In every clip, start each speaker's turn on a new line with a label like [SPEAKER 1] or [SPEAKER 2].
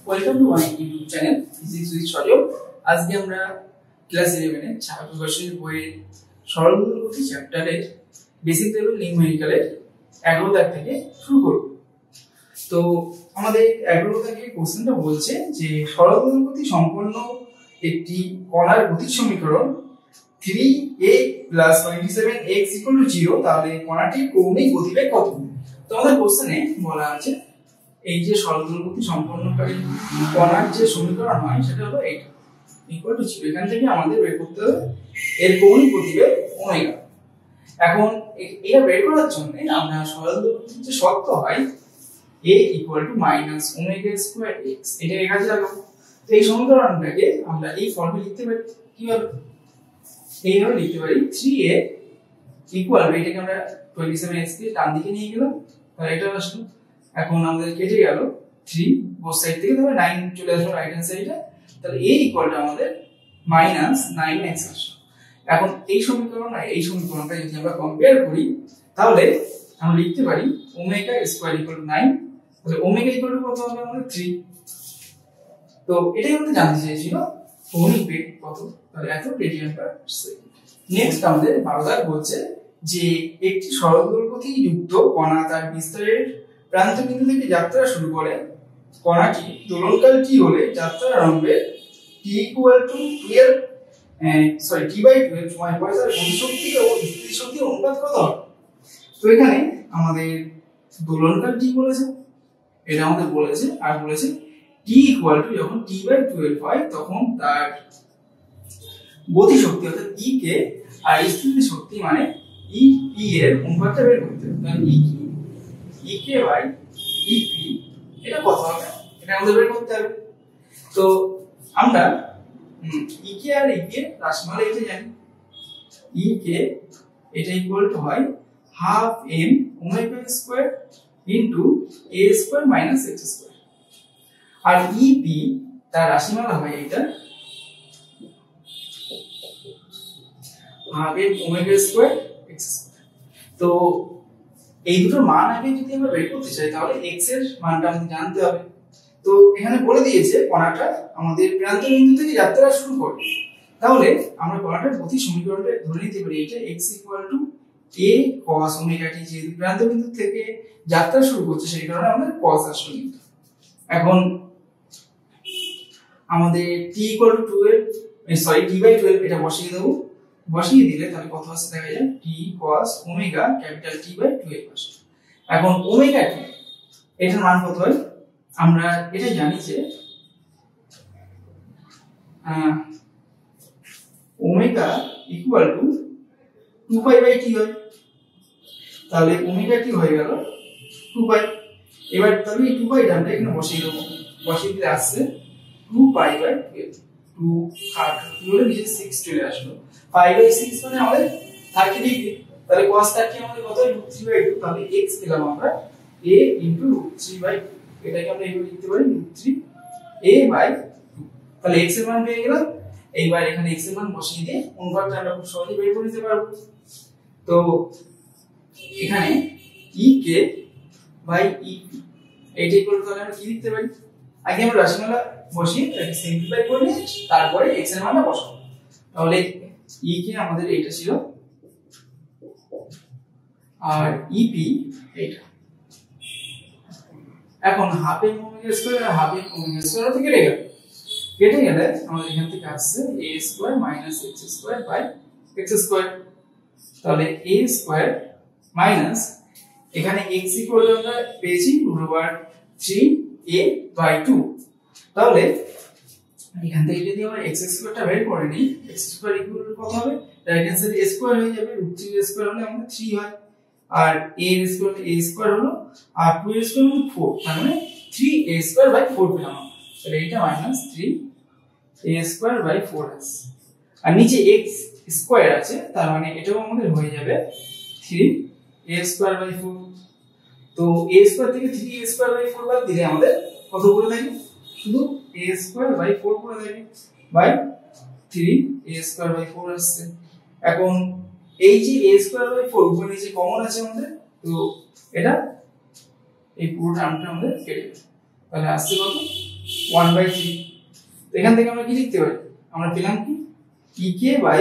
[SPEAKER 1] Welcome to my YouTube channel physics with Sajal. আজকে আমরা class 11 এর ছাত্র বর্ষের বইয়ের সরলরৈখিক গতি চ্যাপ্টারের বেসিক লেভেল নিউমেরিক্যালের 11 দাগ থেকে শুরু করব। তো আমাদের 11 দাগের কোশ্চেনটা বলছে যে সরলরৈখিক গতি সম্পন্ন একটি কণার গতির সমীকরণ 3a + 27x = 0, তাহলে কণাটির কৌণিক গতিবেগ কত? তো আমাদের কোশ্চেনে বলা আছে এই যে সরলরৈখিক গতি সম্পন্নকারী কণার যে সমীকরণ হয় সেটা হলো এইটা = 0। এখান থেকে আমাদের বের করতে হবে এর কৌণিক গতিবেগ ওমেগা। এখন এটা বের করার জন্য আমরা সরলরৈখিক গতির যে শর্ত হয় a = -ω²x এটা কাজে লাগাবো। তো এই সমীকরণটাকে আমরা এই ফর্মে লিখতে পারি কিভাবে? এইভাবে লিখতে পারি 3a = এটাকে আমরা 27x কে ডান দিকে নিয়ে গেলাম, তাহলে এটা আসলো। এখন আমাদের কেটে গেল 3 বোথ সাইড থেকে, তাহলে 9 চলে আসলো রাইট হ্যান্ড সাইডে, তাহলে a = আমাদের -9x আসলো। এখন এই সমীকরণটা যদি আমরা কম্পেয়ার করি তাহলে আমরা লিখতে পারি ω² = 9, তাহলে ω কত হবে আমাদের 3। তো এটাই আমাদের জানতে চেয়েছিল কৌণিক বেগ কত, তাহলে এত রেডিয়ান/সেকেন্ড। নেক্সট আমাদের 12 দাগ বলছে যে একটি সরলরৈখিক গতিযুক্ত কণা তার বিস্তারের প্রান্তবিন্দু থেকে যাত্রা শুরু করে। কণাটি দোলনকাল t হলে যাত্রার আরম্ভে t/12 সময় পরে তার গতিশক্তি ও স্থিতিশক্তির অনুপাত কত হবে? তো এখানে আমাদের দোলনকাল t বলেছে, এটা আমাদের বলেছে, আর বলেছে t = যখন t/12 হয় তখন তার গতিশক্তি অর্থাৎ e কে আর স্থিতিশক্তি মানে e এর অনুপাতটা বের করতে হবে। তাহলে ek/ep এটা কত হবে এটা আমাদের বের করতে হবে। তো আমরা ek আর ep এর রাশিমালা এটা জানি। ek এটা = হয় ½ mω² × a² - x², আর ep তার রাশিমালা হয় এটা ½ mω² x²। তো এই দুটোর মান আগে যদি আমরা বের করতে চাই তাহলে x এর মানটা আমাদের জানতে হবে। তো এখানে বলে দিয়েছে কণাটা আমাদের প্রান্তবিন্দু থেকে যাত্রা শুরু করে, তাহলে আমরা কণাটার গতি সমীকরণটা ধরে নিতে পারি এটা x = a cos ωt। যেহেতু প্রান্তবিন্দু থেকে যাত্রা শুরু করছে সেই কারণে আমাদের cos আসলো। এখন আমাদের t/12 এটা বসিয়ে দেব। বসিয়ে দিলে তাহলে কত আসছে দেখা যায় t cos ω/T/12 আসে। এখন ওমেগা টি এটার মান কত হয় আমরা এটা জানি যে ওমেগা = 2π/t হয়, তাহলে ওমেগা টি হয়ে গেল 2π। এবার তাহলে এই 2π টা আমরা এখানে বসিয়ে দেব। বসিয়ে দিলে আসছে 2π/12, 2 কাট হলে নিচে 6 চলে আসলো। 5/6 মানে আমাদের 30 ডিগ্রি, তাহলে cos 30 আমাদের কত হয় √3/2, তাহলে x পেলাম আমরা a * √3/2। এটাকে আমরা এইভাবে লিখতে পারি √3a/2, তাহলে x এর মান পেয়ে গেলাম। এইবার এখানে x এর মান বসিয়ে দিয়ে অনুপাতটা আমরা খুব সহজে বের করে নিতে পারবো। তো এখানে ek/ep এইটাই করে তাহলে আমরা কি লিখতে পারি, আগে আমরা রাশিমালা বসিয়ে এটাকে সিম্পলিফাই করে নিই, তারপরে x এর মানটা বসাবো। তাহলে ek আমাদের এইটা ছিল আর ep এইটা। এখন ½ mω² আর ½ mω² থেকে কেটে গেলে আমাদের এখান থেকে আসছে a² - x²/x²। তাহলে a² মাইনাস এখানে x = আমরা পেয়েছি √3a/2। তাহলে এখান থেকে যদি আমরা x² টা বের করে নিই, x² = কত হবে রাইট হ্যান্ড সাইডে a² হয়ে যাবে। √3a² হলে আমাদের 3 হয়, আর a² হলো আর 2a² হলো 4, তার মানে 3a²/4 পেলাম। তাহলে এটা -3a²/4 আছে, আর নিচে x² আছে, তার মানে এটাও আমাদের হয়ে যাবে 3a²/4। তো a² থেকে 3a²/4 বাদ দিলে আমাদের কত পড়ে থাকে, শুধু a²/4 পড়ে থাকে বাই 3a²/4 আসছে। এখন এই যে a²/4 উপরে নিচে কমন আছে আমাদের, তো এটা এই পুরো টার্মটা আমাদের কেটে যাবে, তাহলে আসছে কত 1/3। তো এখান থেকে আমরা কি লিখতে পারি, আমরা পেলাম কি ek by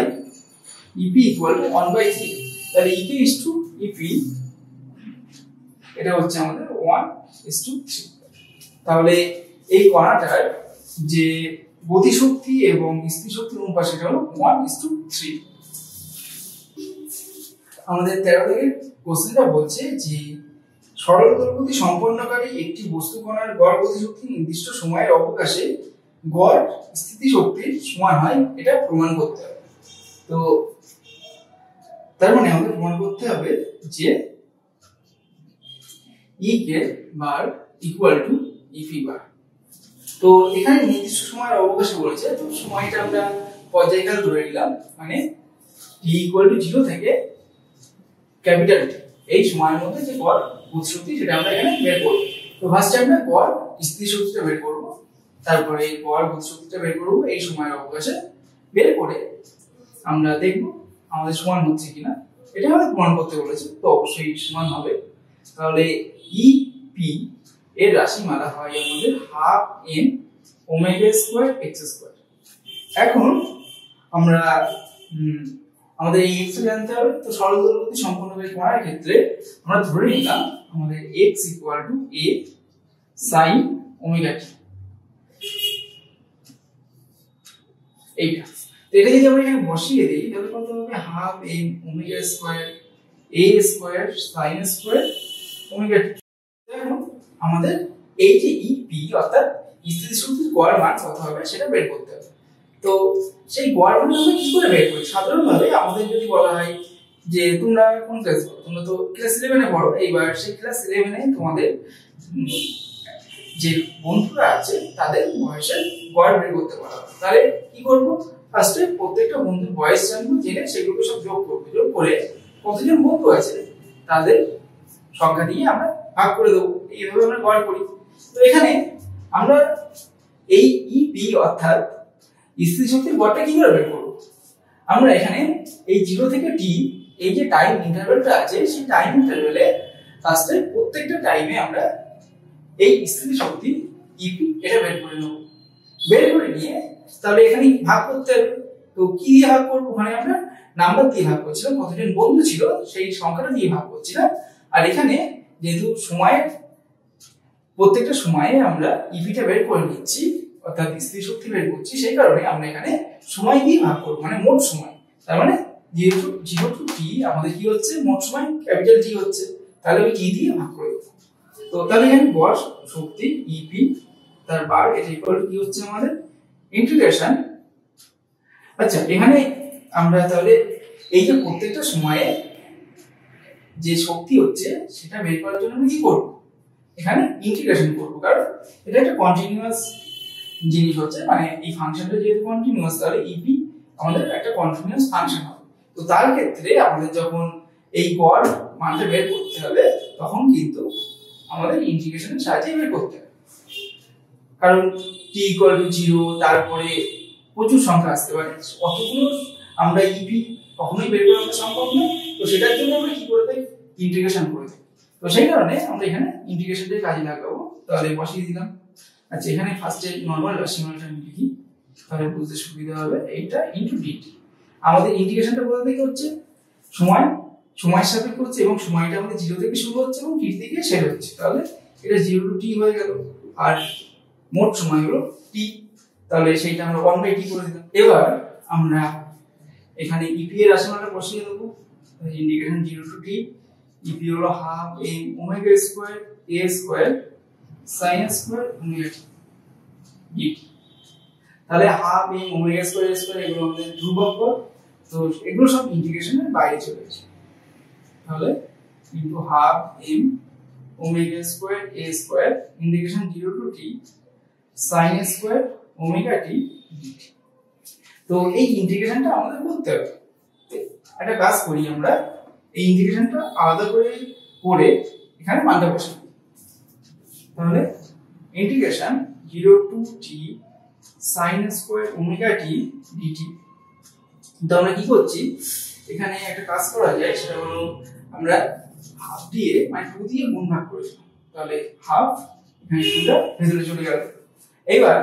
[SPEAKER 1] ep equal to 1/3। তাহলে ek ইজ টু ep, এটা হচ্ছে আমাদের 1:3। তাহলে এই কণাটার যে গতিশক্তি এবং স্থিতিশক্তির অনুপাত সেটা হলো 1:3। আমাদের 13 থেকে কোশ্চেনটা বলছে যে সরল দোলগতি সম্পন্নকারী একটি বস্তু কণার গড় গতিশক্তি নির্দিষ্ট সময়ের অবকাশে গড় স্থিতিশক্তির সমান হয়, এটা প্রমাণ করতে হবে। তো তার মানে আমাদের প্রমাণ করতে হবে যে E k bar equal two EP বার। তো এখানে নির্দিষ্ট সময়ের অবকাশে বলেছে, তো সময়টা আমরা পর্যায়কাল ধরে নিলাম, মানে t ইকুয়াল টু 0 থেকে ক্যাপিটাল T, এই সময়ের মধ্যে যে গড় গতিশক্তি সেটা আমরা এখানে বের করব। তো ফার্স্টে আমরা গড় স্থিতিশক্তিটা বের করব, তারপরে গড় গতিশক্তিটা বের করব, এই সময়ের অবকাশে বের করে আমরা দেখব আমাদের সমান হচ্ছে কিনা। এটা আমাদের প্রমাণ করতে বলেছে, তো অবশ্যই সমান হবে। তাহলে EP এর রাশিমালা হয় আমাদের ½ m⍵² x²। এখন আমরা আমাদের এই x জানতে হবে। তো সরল দোলগতি সম্পন্নকারী কণার ক্ষেত্রে আমরা ধরে নিলাম আমাদের x equal to a sin omega t। এইটা, তো এটা যদি আমরা এখানে বসিয়ে দিই তাহলে কত হবে, ½ m⍵² a² sin² omega t। এখন আমাদের এই যে EP অর্থাৎ স্থিতিশক্তির গড় মান কত হবে সেটা বের করতে হবে। তো সেই গড় মান আমরা কি করে বের করি, সাধারণভাবে আমাদের যদি বলা হয় যে তোমরা কোন ক্লাস পড়ো, তোমরা তো ক্লাস 11 এ পড়ো, এইবার সেই ক্লাস 11 এ তোমাদের যে বন্ধুরা আছে তাদের বয়সের গড় বের করতে পারো। তাহলে কি করব, ফার্স্টে প্রত্যেকটা বন্ধুর বয়স জানবো, জেনে সেগুলোকে সব যোগ করব, যোগ করে কতজন বন্ধু আছে তাদের সংখ্যা দিয়ে আমরা ভাগ করে দেবো। এইভাবে আমরা গড় করি। তো এখানে আমরা এই EP অর্থাৎ স্থিতিশক্তির গড়টা কি করে বের করব, আমরা এখানে এই 0 থেকে t এই যে টাইম ইন্টারভ্যালটা আছে সেই টাইম ইন্টারভ্যালে ফার্স্টে প্রত্যেকটা টাইমে আমরা এই স্থিতিশক্তি EP এটা বের করে নেব। বের করে নিয়ে তাহলে এখানে ভাগ করতে হবে। তো কি দিয়ে ভাগ করব, ওখানে আমরা নাম্বার দিয়ে ভাগ করছিলাম, কতজন বন্ধু ছিল সেই সংখ্যাটা দিয়ে ভাগ করছিলাম। আর এখানে যেহেতু সময়ের প্রত্যেকটা সময়ে আমরা ইপিটা বের করে নিচ্ছি অর্থাৎ স্থিতিশক্তি বের করছি, সেই কারণে আমরা এখানে সময় দিয়ে ভাগ করব, মানে মোট সময়। তার মানে যেহেতু 0 to t আমাদের কি হচ্ছে, মোট সময় ক্যাপিটাল T হচ্ছে, তাহলে আমি t দিয়ে ভাগ করে দেব। তো তাহলে এখানে গড় শক্তি EP তার বার এটা ইকুয়াল কি হচ্ছে আমাদের ইন্টিগ্রেশন। আচ্ছা, এখানে আমরা তাহলে এই যে প্রত্যেকটা সময়ে যে শক্তি হচ্ছে সেটা বের করার জন্য আমরা কি করব, এখানে ইন্টিগ্রেশন করব, কারণ এটা একটা কন্টিনিউয়াস জিনিস হচ্ছে, মানে এই ফাংশনটা যেহেতু কন্টিনিউয়াস তাহলে EP আমাদের একটা কন্টিনিউয়াস ফাংশন হবে। তো তার ক্ষেত্রে আমাদের যখন এই গড় মানটা বের করতে হবে তখন কিন্তু আমাদের ইন্টিগ্রেশনের সাহায্যে বের করতে হবে, কারণ t = 0 তারপরে প্রচুর সংখ্যা আসতে পারে, অতগুলো আমরা EP কখনোই বের করা সম্ভব নয়। তো সেটার জন্য আমরা কি করে থাকি, ইন্টিগ্রেশন করে থাকি। তো সেই কারণে আমরা এখানে ইন্টিগ্রেশনটাই কাজে লাগাবো। তাহলে বসিয়ে দিলাম। আচ্ছা, এখানে ফার্স্টে নরমাল রাশিমালাটা আমি লিখি, তাহলে বুঝতে সুবিধা হবে। এইটা ইনটু dt, আমাদের ইন্টিগ্রেশনটা কোথা থেকে হচ্ছে, সময়ের সাপেক্ষে হচ্ছে এবং সময়টা আমাদের 0 থেকে শুরু হচ্ছে এবং t থেকে শেষ হচ্ছে। তাহলে এটা 0 to t হয়ে গেল, আর মোট সময় হলো t, তাহলে সেইটা আমরা 1/t করে দিলাম। এবার আমরা এখানে EP এর রাশিমালাটা বসিয়ে দেব। ইন্টিগ্রেশন 0 to t, EP হলো ½ m⍵² a² sin² omega t dt। তাহলে ½ m⍵² a² এগুলো আমাদের ধ্রুবক পদ, তো এগুলো সব ইন্টিগ্রেশনের বাইরে চলে গেছে। তাহলে into ½ m⍵² a² integration 0 to t sin² omega t dt। তো এই ইন্টিগ্রেশনটা আমাদের করতে হবে। একটা কাজ করি, আমরা এই ইন্টিগ্রেশনটা আলাদা করে এখানে মানটা বসাই। তাহলে integration 0 to t sin² omega t dt। তো আমরা কি করছি, এখানে একটা কাজ করা যায়, সেটা হলো আমরা হাফ দিয়ে মানে 2 দিয়ে গুণ ভাগ করেছিলাম, তাহলে হাফ এখানে 2টা ভেতরে চলে গেল। এইবার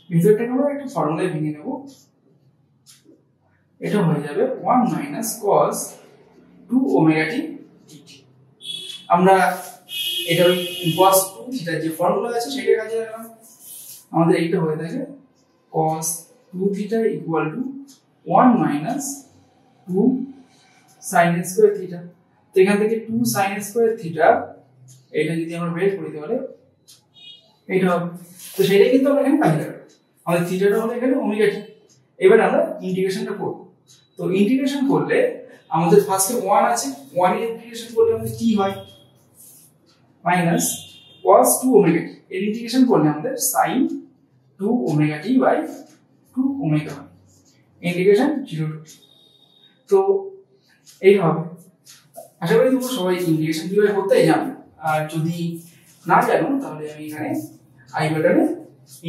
[SPEAKER 1] ভিতরটাকে আমরা একটা ফর্মুলায় ভেঙে নেব। এটা হয়ে যাবে 1 মাইনাস কস 2 ওমেগা টি ডিটি। আমরা এটা ওই cos 2 থিটা যে ফর্মুলা আছে সেটা কাজে লাগালাম। আমাদের এইটা হয়ে থাকে cos 2 theta equal to 1 minus 2 sin square theta. তো এখান থেকে 2 sin স্কয়ার থিটা এটা যদি আমরা বের করি তাহলে এইটা হবে। তো সেটাই কিন্তু আমরা এখানে কাজে লাগাবো। আমাদের থিটাটা হলো এখানে ওমেগা টি। এবার আমরা ইন্টিগ্রেশনটা করব। তো ইন্টিগ্রেশন করলে আমাদের ফার্স্টে 1 আছে, 1 এর ইন্টিগ্রেশন করলে আমাদের কি হয় মাইনাস cos 2 ওমেগা টি। এর ইন্টিগ্রেশন করলে আমাদের sin 2 omega t by 2 omega হয়। Integration 0 to t। তো এই হবে। আশা করি তোমরা সবাই ইন্টিগ্রেশন কিভাবে করতে জানো। আর যদি না জানো তাহলে আমি এখানে আই বাটনে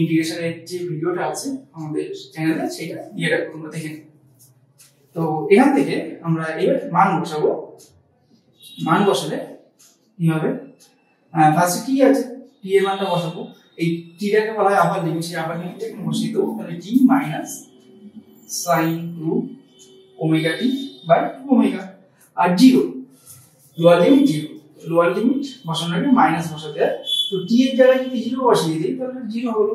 [SPEAKER 1] ইন্টিগ্রেশনের যে ভিডিওটা আছে আমাদের চ্যানেলে সেটা দিয়ে রাখবো, তোমরা দেখে নিও। তো এখান থেকে আমরা এবার মান বসাবো। মান বসালে কি হবে, ফার্স্টে টি আছে, টি এর মানটা বসাবো। এই টিটাকে বলা হয় আপার লিমিট, সেই আপার লিমিটটা এখানে বসিয়ে দেবো। তাহলে t minus sin 2 omega t by 2 omega. আর 0 লোয়ার লিমিট 0, লোয়ার লিমিট বসানোর আগে মাইনাস বসাতে হয়। তো টি এর জায়গায় যদি 0 বসিয়ে দিই তাহলে 0 হলো।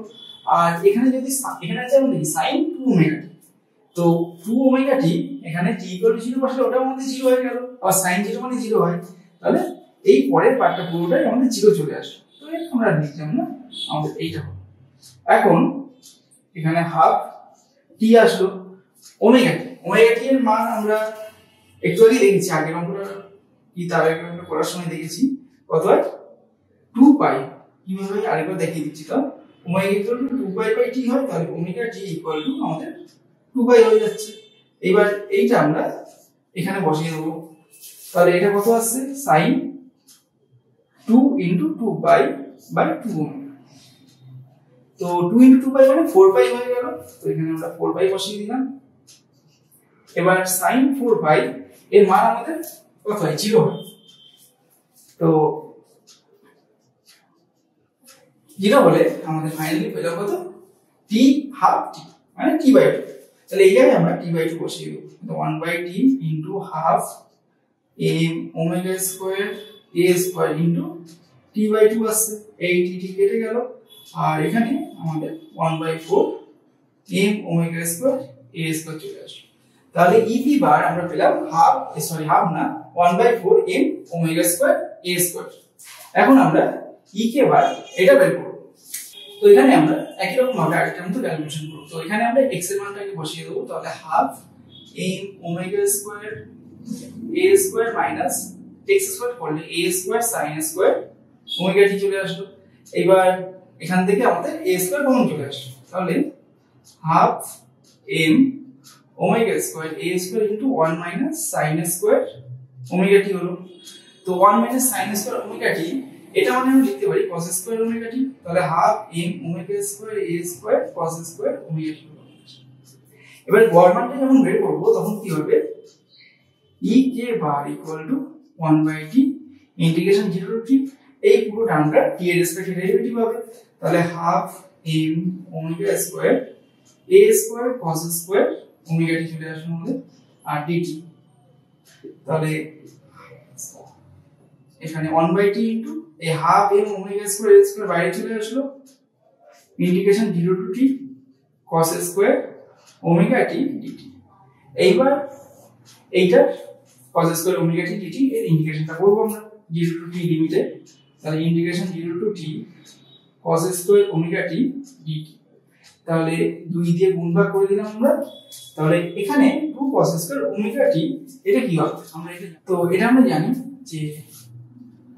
[SPEAKER 1] আর এখানে যদি এখানে আছে আমাদের sin 2 ওমেগা টি, তো 2 ওমেগা টি এখানে t ইকুয়াল টু 0 বসালে ওটার মধ্যে 0 হয়ে গেল। আর sin 0 মানে 0 হয়, তাহলে এই পরের পার্টটা পুরোটাই আমাদের 0 চলে আসে। তো এটা আমরা লিখলাম না, আমাদের এইটা হলো। এখন এখানে হাফ টি আসলো ওমেগা টি। ওমেগা টি এর মান আমরা একটু আগে দেখেছি, আগের অঙ্কটা কি তার আগে আমরা পড়ার সময় দেখেছি কত হয় 2 পাই। কিভাবে আরেকবার দেখিয়ে দিচ্ছি। তো omega equal to 2 pi by t হয়, তাহলে ওমেগা টি ইকুয়াল টু আমাদের 2 পাই হয়ে যাচ্ছে। এবার এইটা আমরা এখানে বসিয়ে দেবো। তাহলে এটা কত আসছে sin 2 into 2 pi by 2 omega. তো 2 into 2 পাই মানে 4 পাই হয়ে গেল। তো এখানে আমরা 4 পাই বসিয়ে দিলাম। এবার sin 4 পাই এর মান আমাদের কত হয় 0 হয়। তো 0 হলে আমাদের ফাইনালি পেল কত t হাফ t মানে t বাই 2। তাহলে এই জায়গায় আমরা t বাই 2 বসিয়ে দেব। তো 1 by t into half m omega square a square into t by 2 আসছে। এই t কেটে গেল। আর এখানে আমাদের 1 by 4 m omega square a square চলে আসলো। তাহলে ইপি বার আমরা পেলাম হাফ না 1 by 4 m omega square a square. এখন আমরা ই কে বার এটা বের করব। তো এখানে আমরা একই রকম ভাবে আরেকটা মতো ক্যালকুলেশন করব। তো এখানে আমরা x এর মানটাকে বসিয়ে দেব। তাহলে half m omega square a square minus x square করলে a square sin square omega t চলে আসলো। এবার এখান থেকে আমাদের a স্কয়ার কমন চলে আসলো। তাহলে half m omega square a square into 1 minus sin square omega t হলো। তো 1 minus sin square omega t এটা মানে আমরা লিখতে পারি cos স্কয়ার ওমেগা টি। তাহলে half m omega square a square cos square omega t হলো। এবার গড় মানটা যখন বের করব তখন কি হবে e k bar equal to 1 by t integration 0 to t। এই পুরো টার্মটা t এর রেসপেক্টে ডেরিভেটিভ হবে। তাহলে half m omega square a square cos square omega t চলে আসলো আমাদের আর dt। তাহলে এখানে 1 বাই t ইনটু এই half m omega square a square বাইরে চলে আসলো integration 0 to t cos square omega t dt। এইবার এইটা cos square omega t dt এর ইন্টিগ্রেশনটা করব আমরা 0 টু t লিমিটে। তাহলে integration 0 to t cos square omega t dt। তাহলে 2 দিয়ে গুণ ভাগ করে দিলাম আমরা। তাহলে এখানে 2 cos স্কয়ার ওমেগা t এটা কি হবে আমরা এটা আমরা জানি যে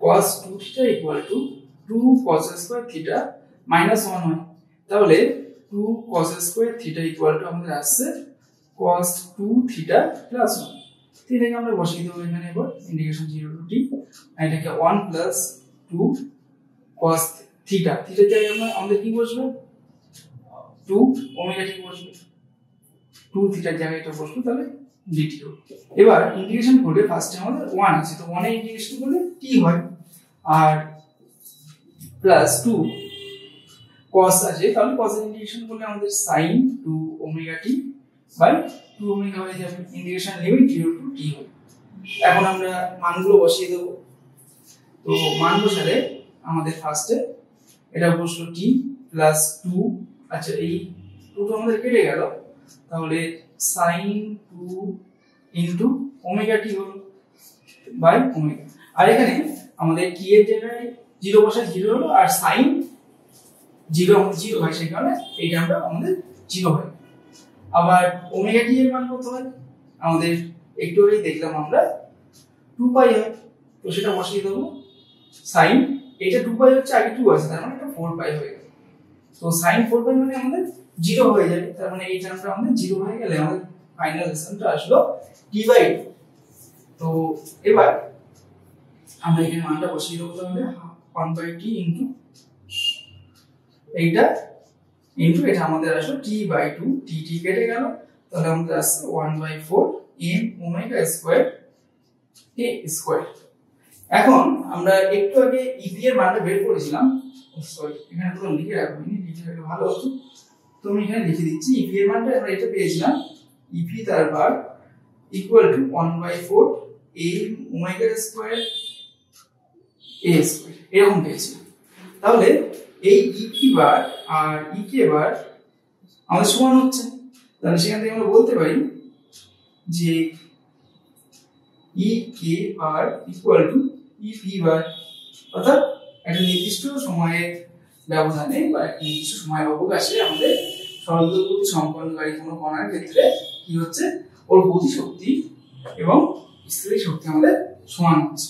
[SPEAKER 1] cos 2 theta equal to 2 cos square theta minus 1 হয়। তাহলে 2 cos square theta equal to আমাদের আসছে cos 2 থিটা প্লাস 1। তো এটাকে আমরা বসিয়ে দেব এখানে। এবার ইন্টিগ্রেশন 0 টু t আর এটাকে 1 প্লাস 2 cos থিটা থিটার জায়গায় আমাদের কি বসবে 2 ওমেগা টি বসবে। 2 থিটার জায়গায় এটা বসবে, তাহলে dt হবে। এবার ইন্টিগ্রেশন করলে ফার্স্টে আমাদের 1 আছে, তো 1 এর ইন্টিগ্রেশন করলে t হয়। আর প্লাস 2 cos আছে, তাহলে cos এর ইন্টিগ্রেশন করলে আমাদের sin 2 omega t by 2 omega হয়ে যাবে, ইন্টিগ্রেশন লিমিট 0 টু t হবে। এখন আমরা মানগুলো বসিয়ে দেব। তো মান বসালে আমাদের ফার্স্টে এটা বসলো t প্লাস 2, আচ্ছা এই 2 তো আমাদের কেটে গেল, তাহলে sin 2 ইনটু ওমেগা t হলো বাই ওমেগা। আর এখানে আমাদের t এর জায়গায় 0 বসাই 0 হলো, আর sin 0 আমাদের 0 হয়, সেই কারণে এই টার্মটা আমাদের 0 হয়। আবার ওমেগা t এর মান কত হয়, আমাদের একটু আগেই দেখলাম আমরা 2 পাই হয়, তো সেটা বসিয়ে দেবো। sin এটা 2 পাই হচ্ছে, আগে 2 আছে, তার মানে এটা 4 পাই হয়ে গেল। তো sin 4 পাই মানে আমাদের 0 হয়ে যাবে, তার মানে এই টার্মটা আমাদের 0 হয়ে গেলে আমাদের ফাইনাল রেজাল্টটা আসলো t বাই 2। তো এবার আমরা এখানে মানটা বসিয়ে দেবো, তাহলে 1 বাই t ইনটু এইটা ইনটু এটা আমাদের আসলো t বাই 2, t কেটে গেল, তাহলে আমাদের আসছে 1 by 4 m omega square a square. এখন আমরা একটু আগে ep এর মানটা বের করেছিলাম, সরি এখানে তো লিখে রাখবো, লিখে রাখলে ভালো হতো, তো আমি এখানে লিখে দিচ্ছি ep এর মানটা আমরা এটা পেয়েছিলাম, ep তার bar equal to 1 by 4 a omega square a square, এরকম পেয়েছিলাম। তাহলে এই ep বার আর ek বার আমাদের সমান হচ্ছে, তাহলে সেখান থেকে আমরা বলতে পারি যে ek বার ইকুয়াল টু ep বার, অর্থাৎ একটা নির্দিষ্ট সময়ের ব্যবধানে বা একটা নির্দিষ্ট সময়ের অবকাশে আমাদের সরলদৈর্ঘ্য গতি সম্পন্নকারী কোনো কণার ক্ষেত্রে কি হচ্ছে, ওর গতি শক্তি এবং স্থিতি শক্তি আমাদের সমান হচ্ছে।